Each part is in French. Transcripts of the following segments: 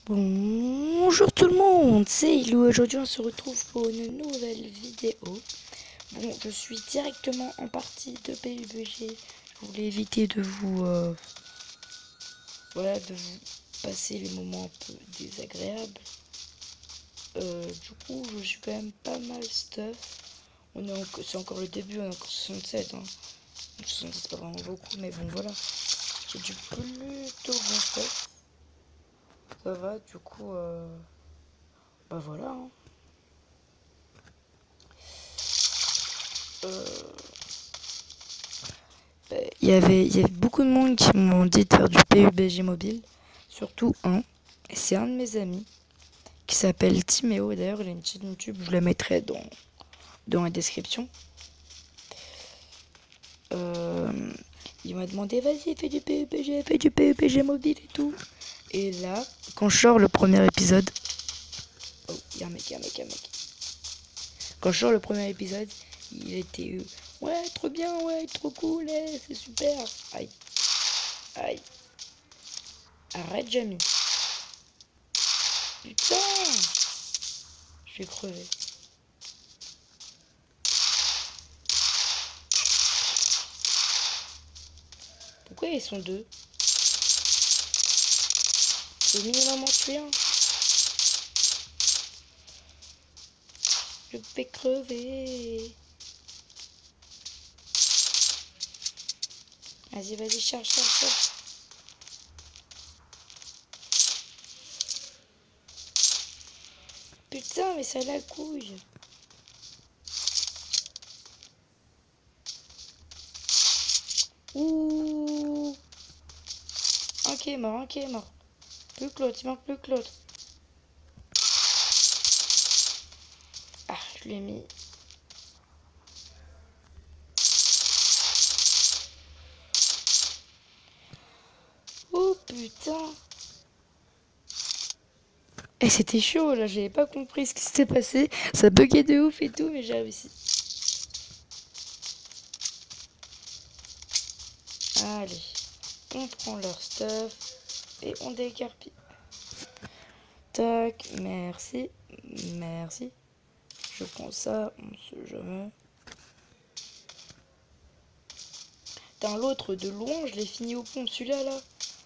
Bonjour tout le monde, c'est Ilou. Aujourd'hui on se retrouve pour une nouvelle vidéo. Bon, je suis directement en partie de PUBG. Je voulais éviter de vous de vous passer les moments un peu désagréables. Du coup, je suis quand même pas mal stuff. C'est encore le début, on est encore 67. 70 c'est pas vraiment beaucoup, mais bon voilà. J'ai du plutôt bon stuff. Ça va, du coup, bah voilà. Il y avait beaucoup de monde qui m'ont dit de faire du PUBG mobile, surtout un, et c'est un de mes amis qui s'appelle Timéo. D'ailleurs, il a une chaîne YouTube, je la mettrai dans la description. Il m'a demandé, vas-y, fais du PUBG mobile et tout. Et là, quand je sors le premier épisode, oh, il y a un mec. Quand je sors le premier épisode, il était ouais, trop bien, ouais, trop cool, c'est super. Aïe. Arrête, Jamie. Putain, je vais crever. Pourquoi ils sont deux? Au minimum en tuer un. Je vais crever. Vas-y, charge. Putain, mais ça a la couille. Ouh. Un qui est mort. Plus que l'autre, il manque plus que l'autre. Ah, je l'ai mis. Oh putain. Et c'était chaud là, j'avais pas compris ce qui s'était passé. Ça buguait de ouf et tout, mais j'ai réussi. Allez, on prend leur stuff et on décarpille. Tac, merci. Je prends ça, on sait jamais. Putain, l'autre de loin, je l'ai fini au pont. Celui-là, là,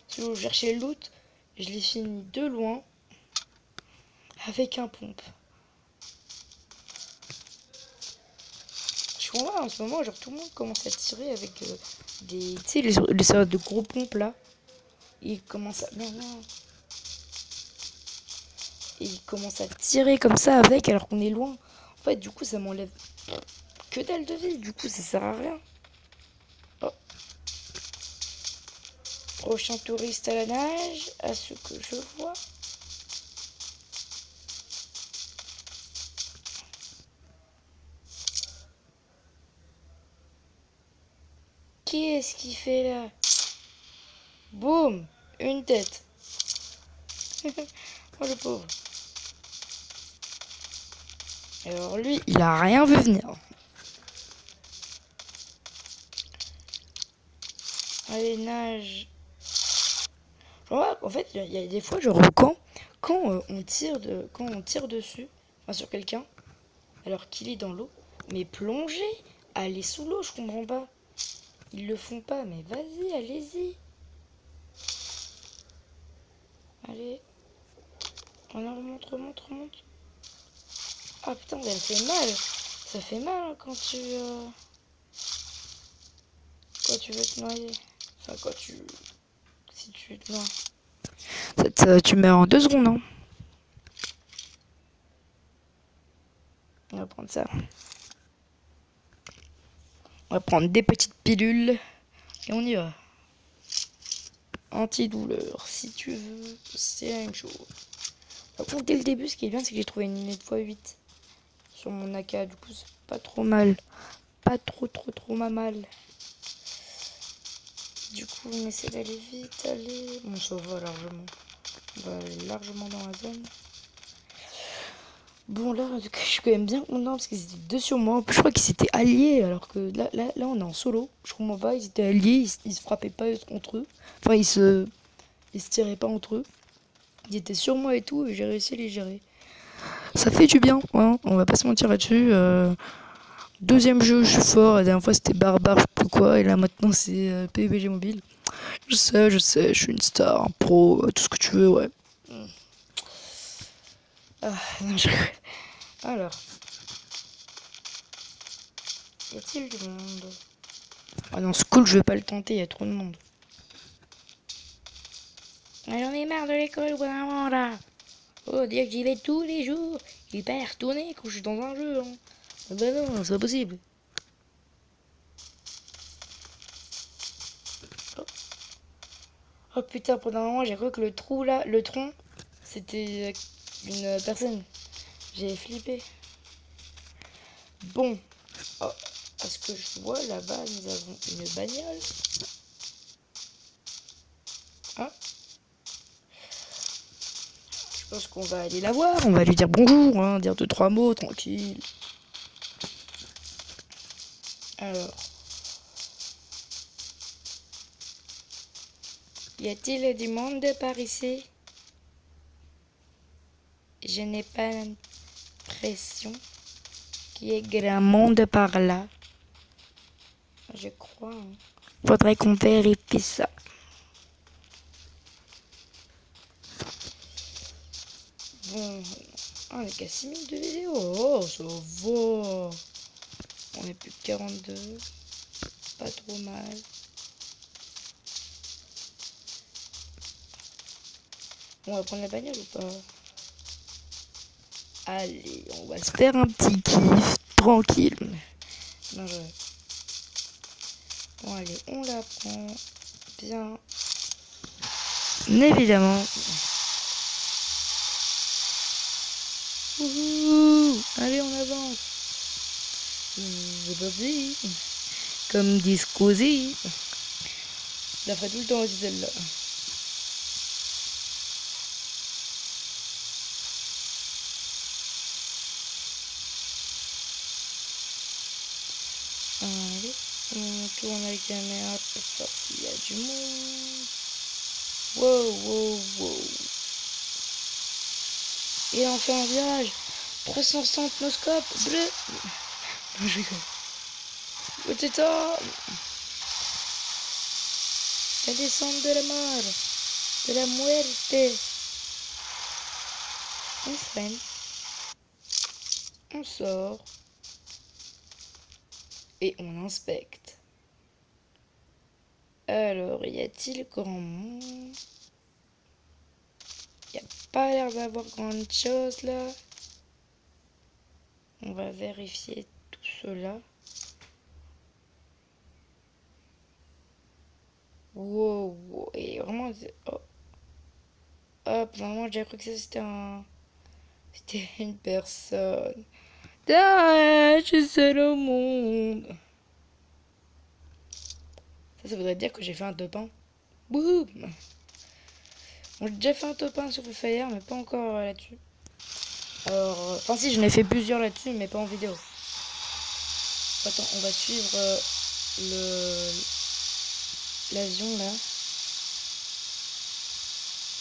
celui où je cherchais le loot, je l'ai fini de loin avec un pompe. Je comprends en ce moment, genre tout le monde commence à tirer avec des. Tu sais, les sortes de gros pompes là. Il commence à. Non. Et il commence à tirer comme ça avec alors qu'on est loin. En fait, du coup, ça m'enlève que dalle de vie. Du coup, ça sert à rien. Oh. Prochain touriste à la nage, à ce que je vois. Qui est-ce qui fait là? Boum, une tête. Oh le pauvre. Alors lui, il a rien vu venir. Allez, nage. En fait, il y a des fois, genre quand on tire dessus, enfin sur quelqu'un, alors qu'il est dans l'eau, mais plonger, aller sous l'eau, je comprends pas. Ils le font pas, mais vas-y, allez-y. Allez. Alors, montre. Ah putain, ça fait mal. Ça fait mal hein, quand tu veux te noyer. Enfin, si tu te noies. Tu meurs en 2 secondes, hein. On va prendre ça. On va prendre des petites pilules. Et on y va. Antidouleur, si tu veux, c'est la même chose. Par contre, dès le début, ce qui est bien, c'est que j'ai trouvé une lunette x8 sur mon AK. Du coup, c'est pas trop mal. Pas trop mal. Du coup, on essaie d'aller vite, allez. Bon, ça va largement. On va aller largement dans la zone. Bon, là, en tout cas, je suis quand même bien content parce qu'ils étaient deux sur moi. Je crois qu'ils s'étaient alliés alors que là, on est en solo. Je comprends pas, ils étaient alliés, ils se frappaient pas entre eux. Enfin, ils se tiraient pas entre eux. Ils étaient sur moi et tout, et j'ai réussi à les gérer. Ça fait du bien, hein, on va pas se mentir là-dessus. Deuxième jeu, je suis fort. La dernière fois, c'était Barbare, je sais plus quoi. Et là, maintenant, c'est PUBG Mobile. Je sais, je suis une star, un pro, tout ce que tu veux, ouais. Ah, non, alors, y a-t-il du monde? Ah non, School, je vais pas le tenter, y a trop de monde. J'en ai marre de l'école au bout d'un moment, là. Oh, dire que j'y vais tous les jours. Il pas y retourner quand je suis dans un jeu, hein. Ah bah non, c'est pas possible. Oh. Oh putain, pendant un moment, j'ai cru que le trou là, le tronc, c'était une personne. J'ai flippé. Bon. Oh, à ce que je vois là-bas, nous avons une bagnole. Hein? Je pense qu'on va aller la voir. On va lui dire bonjour, hein, dire 2-3 mots, tranquille. Alors. Y a-t-il du monde par ici? Je n'ai pas l'impression qu'il y ait grand monde par là. Je crois. Hein. Faudrait qu'on vérifie ça. Bon, on est qu'à 6 minutes de vidéo. Oh, ça va. On est plus que 42. Pas trop mal. On va prendre la bagnole ou pas? Allez, on va se faire un petit kiff tranquille. Non, je... Bon, allez, on la prend. Bien. Évidemment. Ouhou, allez, on avance. C'est parti. Comme dit Squeezie. Je la ferai tout le temps aussi celle-là. Allez, on tourne la caméra pour voir s'il y a du monde. Wow, wow, wow. Et on fait un virage. 360 noscope bleu. Non, je rigole. Oh, c'est ça. La descente de la mort. De la muerte. On freine. On sort. Et on inspecte. Alors, y a-t-il grand monde? Y a pas l'air d'avoir grande chose là. On va vérifier tout cela. Wow, wow. Et vraiment... Oh. Hop, vraiment j'ai cru que c'était c'était une personne. Ah, je suis seule au monde. Ça voudrait dire que j'ai fait un top 1. Boum. Bon, j'ai déjà fait un top 1 sur Free Fire, mais pas encore là-dessus. Alors, enfin si, j'en ai fait plusieurs là-dessus, mais pas en vidéo. Attends, on va suivre l'avion là.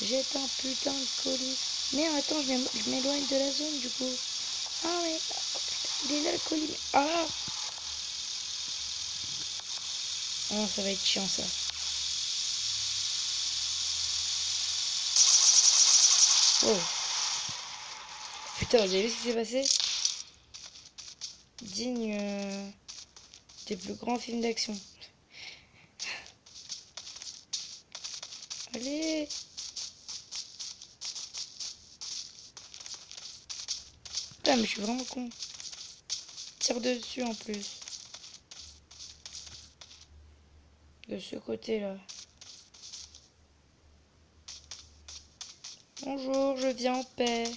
J'ai un putain de colis. Merde, attends, je m'éloigne de la zone du coup. Ah mais, oh, putain, il est là le colis. Ah. Oh, ça va être chiant ça. Oh. Putain, vous avez vu ce qui s'est passé? Digne des plus grands films d'action. Allez. Putain, mais je suis vraiment con. Tire dessus en plus. De ce côté-là. Bonjour, je viens en paix.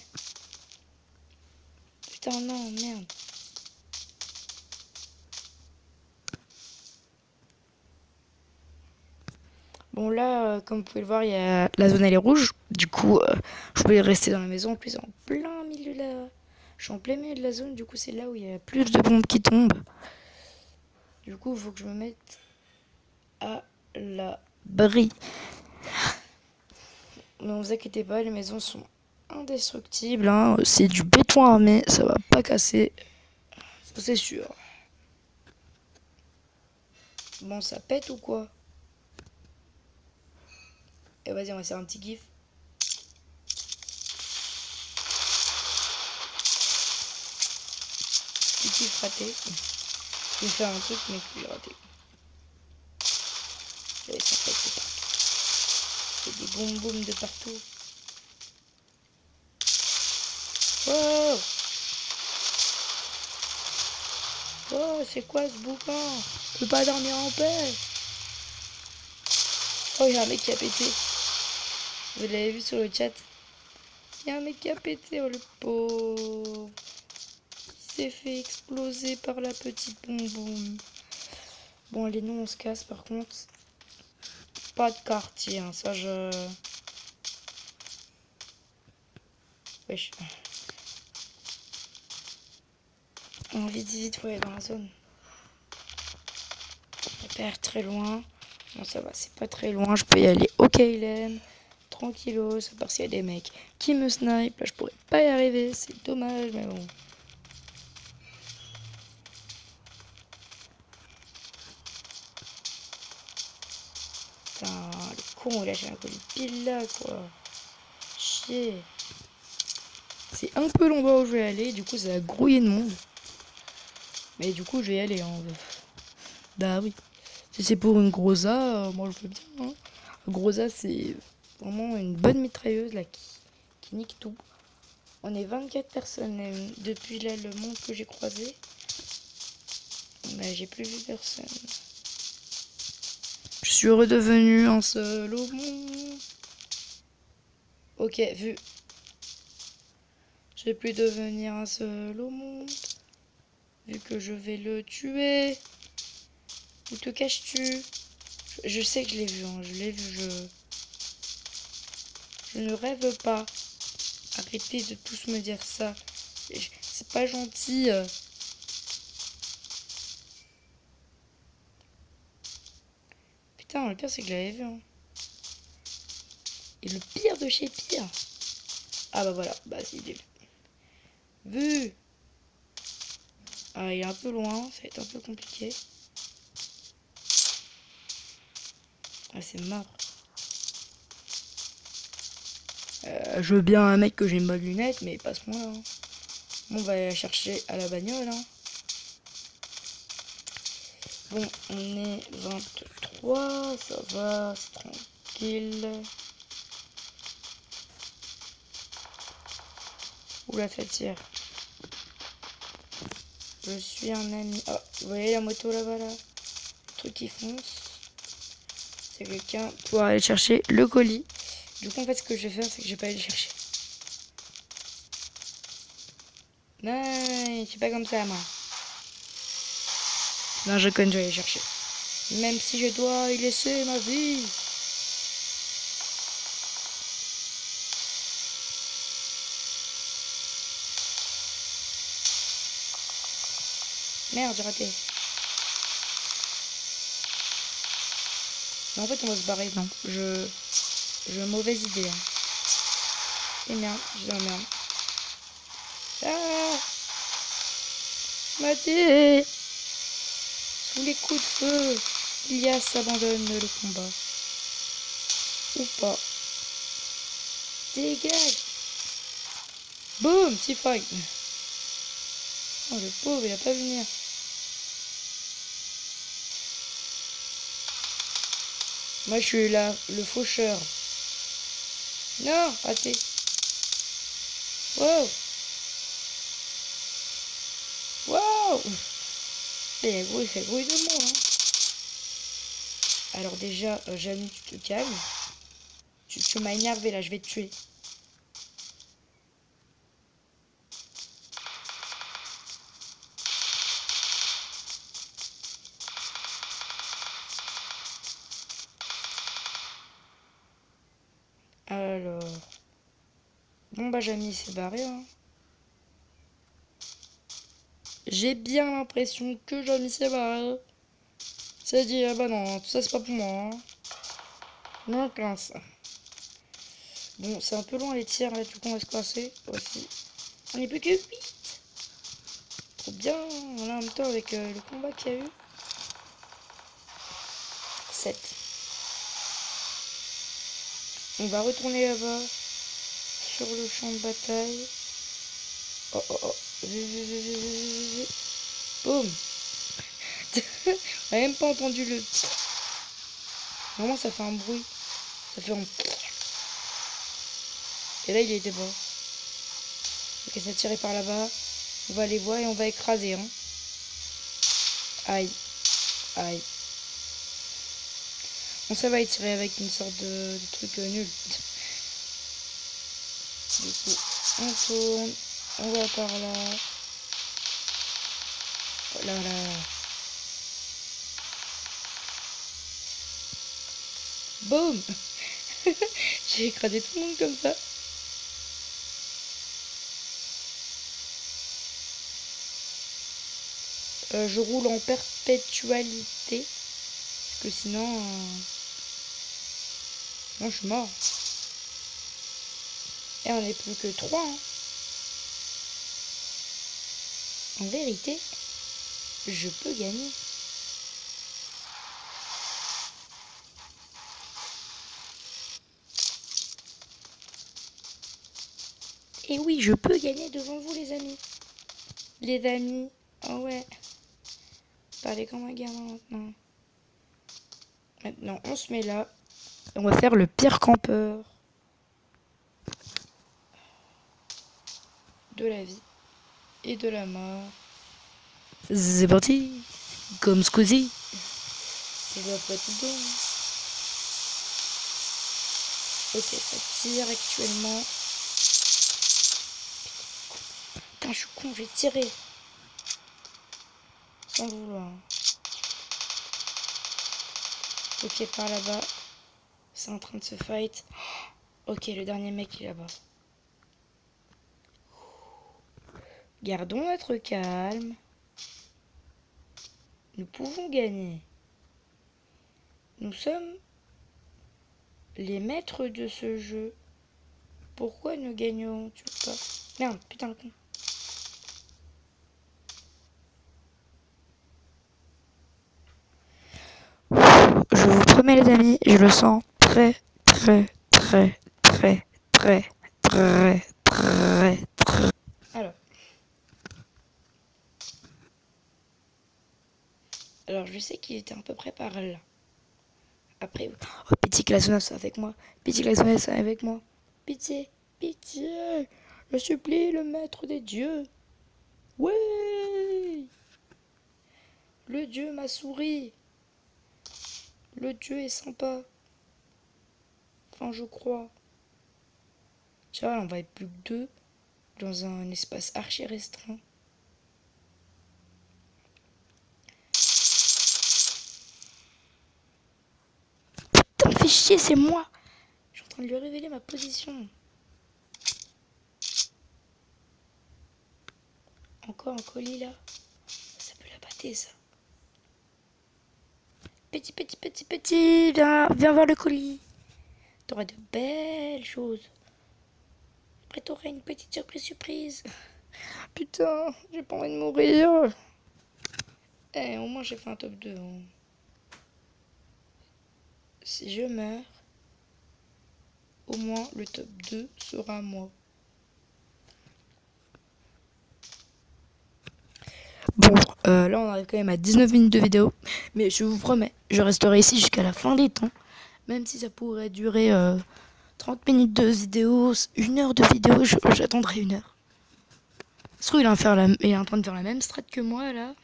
Putain, non, merde. Bon, là, comme vous pouvez le voir, il y a la zone, elle est rouge. Du coup, je pouvais rester dans la maison. En plus, en plein milieu de la... Je suis en plein milieu de la zone. Du coup, c'est là où il y a plus de bombes qui tombent. Du coup, il faut que je me mette à l'abri. ne vous inquiétez pas, les maisons sont indestructibles. Hein. C'est du béton armé, ça va pas casser. C'est sûr. Bon, ça pète ou quoi? Et vas-y, on va faire un petit gif. Petit gif raté. Je vais faire un truc, mais plus raté. Et ça pète de partout. Il y a des boum boum de partout. Wow! Oh, c'est quoi ce boucan? Je peux pas dormir en paix. Oh, il y a un mec qui a pété. Vous l'avez vu sur le chat? Il y a un mec qui a pété, oh le pauvre. Il s'est fait exploser par la petite boum boum. Bon, allez, nous on se casse par contre. Pas de quartier, hein, ça je... Wesh. On vite, vite, faut aller dans la zone. On va pas très loin. Bon, ça va, c'est pas très loin. Je peux y aller au Kailen. Tranquillos, à part s'il y a des mecs qui me snipe. Là, je pourrais pas y arriver. C'est dommage, mais bon. Putain, le con, il a lâché un colis pile là, quoi. Chier. C'est un peu l'endroit où je vais aller. Du coup, ça va grouiller de monde. Mais du coup, je vais y aller. Hein. Bah oui. Si c'est pour une Groza, moi je veux bien. Hein. Groza, c'est vraiment une bonne mitrailleuse là qui nique tout. On est 24 personnes depuis là le monde que j'ai croisé. Mais j'ai plus vu personne. Je suis redevenu un seul au monde. Ok, vu. Je vais plus devenir un seul au monde. Vu que je vais le tuer. Où te caches-tu? Je sais que je l'ai vu, hein. Je l'ai vu, je ne rêve pas. Arrêtez de tous me dire ça. C'est pas gentil. Putain, le pire c'est que je l'avais vu. Hein. Et le pire de chez pire. Ah bah voilà, bah c'est vu. Vu. Ah, il est un peu loin, ça va être un peu compliqué. Ah, c'est mort. Je veux bien un mec que j'ai une bonne lunette, mais pas ce point-là. Hein. Bon, on va aller la chercher à la bagnole. Hein. Bon, on est 23, ça va, c'est tranquille. Oula, ça tire. Je suis un ami. Oh, vous voyez la moto là-bas là? Le truc qui fonce. C'est quelqu'un pour aller chercher le colis. Du coup, en fait, ce que je vais faire, c'est que je vais pas aller le chercher. Non, je suis pas comme ça, moi. Non, je connais, je vais aller chercher. Même si je dois y laisser ma vie. Merde, j'ai raté. Mais en fait, on va se barrer. Non, j'ai mauvaise idée. Hein. Et merde, je dis la merde. Ah, Mathé. Sous les coups de feu, Ilias abandonne le combat. Ou pas. Dégage. Boum, 6 frags. Oh, le pauvre, il va pas venir. Moi, je suis là, le faucheur. Non, raté. Wow. Wow. Il fait bruit de moi. Hein. Alors déjà, Jamy, tu te calmes. Tu m'as énervé là, je vais te tuer. Alors... Bon bah Jamy s'est barré. Hein. J'ai bien l'impression que Jamy s'est barré. C'est dit, ah bah non, tout ça c'est pas pour moi. Hein. Non, classe. Bon, c'est un peu long les tirs, là, du coup, on va se casser. Voici. On n'est plus que 8. Trop bien. Voilà, en même temps, avec le combat qu'il y a eu. 7. On va retourner là-bas. Sur le champ de bataille. Oh, oh, oh. Boum. On n'a même pas entendu le... Vraiment, ça fait un bruit. Ça fait un... Et là, il était bas. Ok, ça tiré par là-bas. On va aller voir et on va écraser. Hein. Aïe. Aïe. On ça va y tirer avec une sorte de truc nul. Du coup, on tourne. On va par là. Oh là là. Boum. J'ai écrasé tout le monde comme ça. Je roule en perpétualité. Parce que sinon... Moi, je suis mort. Et on n'est plus que 3. Hein. En vérité, je peux gagner. Et oui, je peux gagner devant vous, les amis. Les amis. Oh ouais. Parlez comme un gamin maintenant. Maintenant, on se met là. On va faire le pire campeur de la vie et de la mort. C'est parti. Comme Squeezie. Je dois pas tout le temps. Ok, ça tire actuellement. Putain, je suis con, j'ai tiré. Sans le vouloir. Ok, par là-bas. C'est en train de se fight. Ok, le dernier mec est là-bas. Gardons notre calme. Nous pouvons gagner. Nous sommes les maîtres de ce jeu. Pourquoi nous gagnons-tu pas? Merde, putain le con. Je vous promets les amis, je le sens très. Alors je sais qu'il était à peu près par là. Après, oh, pitié que la zone soit avec moi. Pitié que la zone soit avec moi. Pitié, pitié. Je supplie le maître des dieux. Ouais. Le dieu m'a souri. Le dieu est sympa. Enfin, je crois. Tu vois, on va être plus que 2 dans un espace archi restreint. Putain, fais chier, c'est moi. Je suis en train de lui révéler ma position. Encore un colis là. Ça peut la pâter ça. Petit, viens voir le colis. T'auras de belles choses. Après t'auras une petite surprise. Putain, j'ai pas envie de mourir. Eh, au moins j'ai fait un top 2. Hein. Si je meurs, au moins le top 2 sera moi. Bon, là on arrive quand même à 19 minutes de vidéo. Mais je vous promets, je resterai ici jusqu'à la fin des temps. Même si ça pourrait durer 30 minutes de vidéo, 1 heure de vidéo, j'attendrai 1 heure. Je trouve il est en train de faire la même strat que moi là.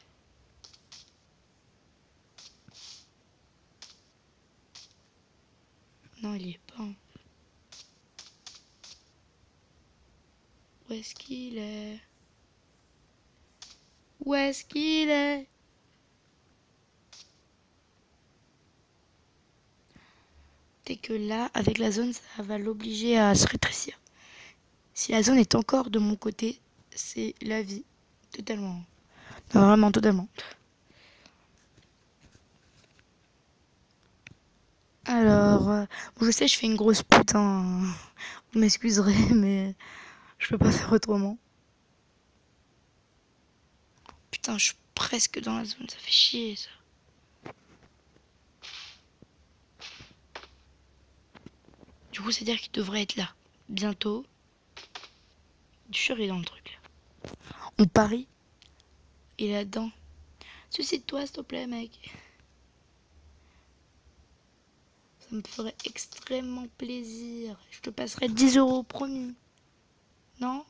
Non, il y est pas. Où est-ce qu'il est? Où est-ce qu'il est? Dès que là, avec la zone, ça va l'obliger à se rétrécir. Si la zone est encore de mon côté, c'est la vie. Totalement. Non, vraiment, totalement. Alors, bon, je sais, je fais une grosse pute. Hein. Vous m'excuserez, mais je peux pas faire autrement. Putain, je suis presque dans la zone, ça fait chier ça. Du coup, c'est-à-dire qu'il devrait être là. Bientôt. Je suis sûr, il est dans le truc là. On parie. Il est là-dedans. Suicide-toi, s'il te plaît, mec. Ça me ferait extrêmement plaisir. Je te passerai 10 €, promis. Non?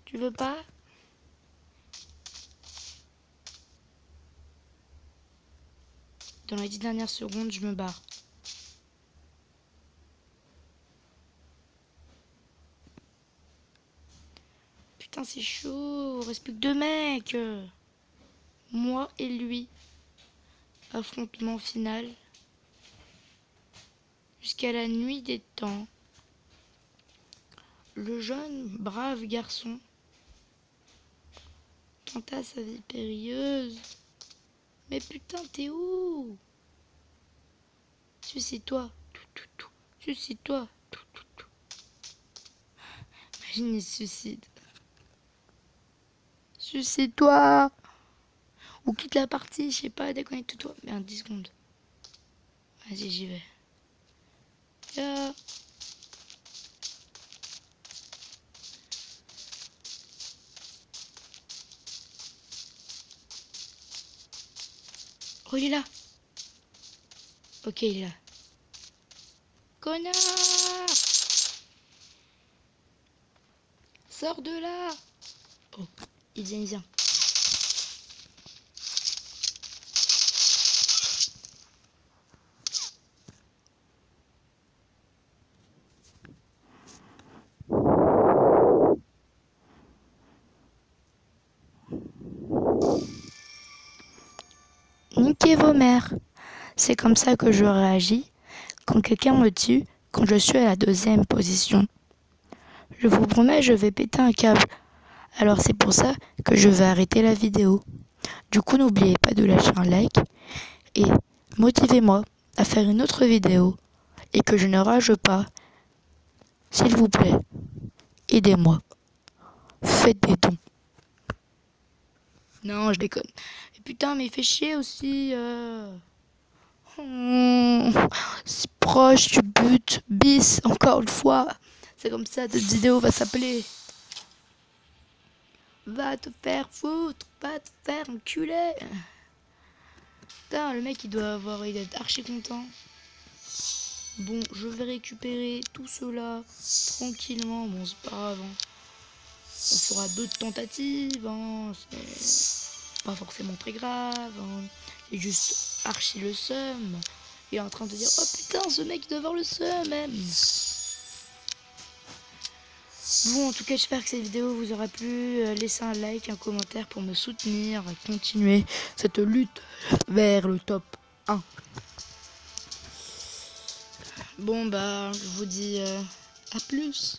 Tu veux pas? Dans les 10 dernières secondes, je me barre. Putain, c'est chaud. Il reste plus que 2 mecs. Moi et lui. Affrontement final. Jusqu'à la nuit des temps. Le jeune, brave garçon tenta sa vie périlleuse. Mais putain, t'es où? Suicide-toi. Suicide-toi. Imagine, il se suicide. Suicide-toi. Ou quitte la partie, je sais pas, déconnecte-toi. Merde, 10 secondes. Vas-y, j'y vais. Yeah. Oh, il est là. Ok, il est là. Connard! Sors de là! Oh, il vient, il vient. Niquez vos mères. C'est comme ça que je réagis quand quelqu'un me tue, quand je suis à la 2e position. Je vous promets, je vais péter un câble. Alors c'est pour ça que je vais arrêter la vidéo. Du coup, n'oubliez pas de lâcher un like et motivez-moi à faire une autre vidéo et que je ne rage pas. S'il vous plaît, aidez-moi. Faites des dons. Non, je déconne. Et putain, mais il fait chier aussi. Si proche du but. Bis, encore une fois. C'est comme ça, cette vidéo va s'appeler. Va te faire foutre, va te faire enculer. Putain, le mec il doit être archi content. Bon, je vais récupérer tout cela tranquillement. Bon, c'est pas grave. Hein. On fera d'autres tentatives. Hein. C'est pas forcément très grave. Hein. C'est juste archi le seum. Il est en train de dire oh putain, ce mec doit avoir le seum même. Bon, en tout cas, j'espère que cette vidéo vous aura plu. Laissez un like, un commentaire pour me soutenir à continuer cette lutte vers le top 1. Bon, bah, je vous dis à plus.